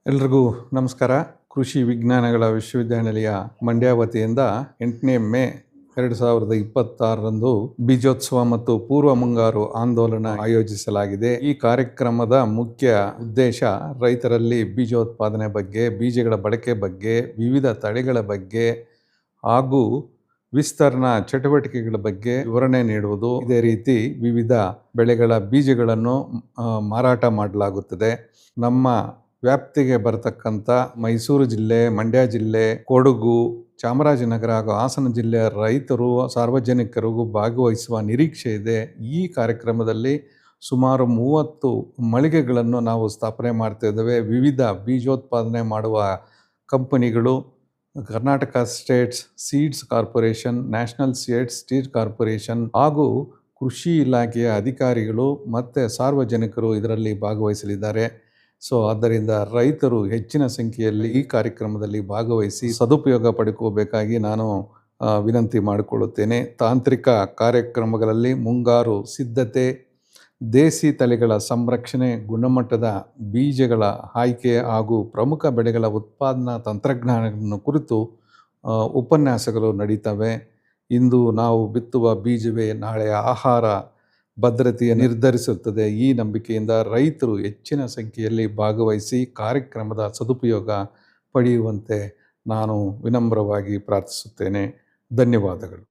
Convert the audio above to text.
ಎಲ್ರಿಗೂ ನಮಸ್ಕಾರ. ಕೃಷಿ ವಿಜ್ಞಾನಗಳ ವಿಶ್ವವಿದ್ಯಾನಿಲಯ ಮಂಡ್ಯ ವತಿಯಿಂದ 8ನೇ ಮೇ 2026ರಂದು ಬೀಜೋತ್ಸವ ಮತ್ತು ಪೂರ್ವ ಮುಂಗಾರು ಆಂದೋಲನ ಆಯೋಜಿಸಲಾಗಿದೆ. ಈ ಕಾರ್ಯಕ್ರಮದ ಮುಖ್ಯ ಉದ್ದೇಶ ರೈತರಲ್ಲಿ ಬೀಜೋತ್ಪಾದನೆ ಬಗ್ಗೆ, ಬೀಜಗಳ ಬಳಕೆ ಬಗ್ಗೆ, ವಿವಿಧ ತಳಿಗಳ ಬಗ್ಗೆ ಹಾಗೂ ವಿಸ್ತರಣಾ ಚಟುವಟಿಕೆಗಳ ಬಗ್ಗೆ ವಿವರಣೆ ನೀಡುವುದು. ಇದೇ ರೀತಿ ವಿವಿಧ ಬೆಳೆಗಳ ಬೀಜಗಳನ್ನು ಮಾರಾಟ ಮಾಡಲಾಗುತ್ತದೆ. ನಮ್ಮ ವ್ಯಾಪ್ತಿಗೆ ಬರತಕ್ಕಂಥ ಮೈಸೂರು ಜಿಲ್ಲೆ, ಮಂಡ್ಯ ಜಿಲ್ಲೆ, ಕೊಡಗು, ಚಾಮರಾಜನಗರ ಹಾಗೂ ಹಾಸನ ಜಿಲ್ಲೆಯ ರೈತರು, ಸಾರ್ವಜನಿಕರಿಗೂ ಭಾಗವಹಿಸುವ ನಿರೀಕ್ಷೆ ಇದೆ. ಈ ಕಾರ್ಯಕ್ರಮದಲ್ಲಿ ಸುಮಾರು 30 ಮಳಿಗೆಗಳನ್ನು ನಾವು ಸ್ಥಾಪನೆ ಮಾಡ್ತಾ ಇದ್ದೇವೆ. ವಿವಿಧ ಬೀಜೋತ್ಪಾದನೆ ಮಾಡುವ ಕಂಪನಿಗಳು, Karnataka States seeds corporation, national seeds corporation ಹಾಗೂ ಕೃಷಿ ಇಲಾಖೆಯ ಅಧಿಕಾರಿಗಳು ಮತ್ತು ಸಾರ್ವಜನಿಕರು ಇದರಲ್ಲಿ ಭಾಗವಹಿಸಲಿದ್ದಾರೆ. ಆದ್ದರಿಂದ ರೈತರು ಹೆಚ್ಚಿನ ಸಂಖ್ಯೆಯಲ್ಲಿ ಈ ಕಾರ್ಯಕ್ರಮದಲ್ಲಿ ಭಾಗವಹಿಸಿ ಸದುಪಯೋಗ ಪಡ್ಕೋಬೇಕಾಗಿ ನಾನು ವಿನಂತಿ ಮಾಡಿಕೊಳ್ಳುತ್ತೇನೆ. ತಾಂತ್ರಿಕ ಕಾರ್ಯಕ್ರಮಗಳಲ್ಲಿ ಮುಂಗಾರು ಸಿದ್ಧತೆ, ದೇಸಿ ತಳಿಗಳ ಸಂರಕ್ಷಣೆ, ಗುಣಮಟ್ಟದ ಬೀಜಗಳ ಆಯ್ಕೆ ಹಾಗೂ ಪ್ರಮುಖ ಬೆಳೆಗಳ ಉತ್ಪಾದನಾ ತಂತ್ರಜ್ಞಾನಗಳನ್ನು ಕುರಿತು ಉಪನ್ಯಾಸಗಳು ನಡೀತವೆ. ಇಂದು ನಾವು ಬಿತ್ತುವ ಬೀಜವೇ ನಾಳೆಯ ಆಹಾರ ಭದ್ರತೆಯ ನಿರ್ಧರಿಸುತ್ತದೆ. ಈ ನಂಬಿಕೆಯಿಂದ ರೈತರು ಹೆಚ್ಚಿನ ಸಂಖ್ಯೆಯಲ್ಲಿ ಭಾಗವಹಿಸಿ ಕಾರ್ಯಕ್ರಮದ ಸದುಪಯೋಗ ಪಡೆಯುವಂತೆ ನಾನು ವಿನಮ್ರವಾಗಿ ಪ್ರಾರ್ಥಿಸುತ್ತೇನೆ. ಧನ್ಯವಾದಗಳು.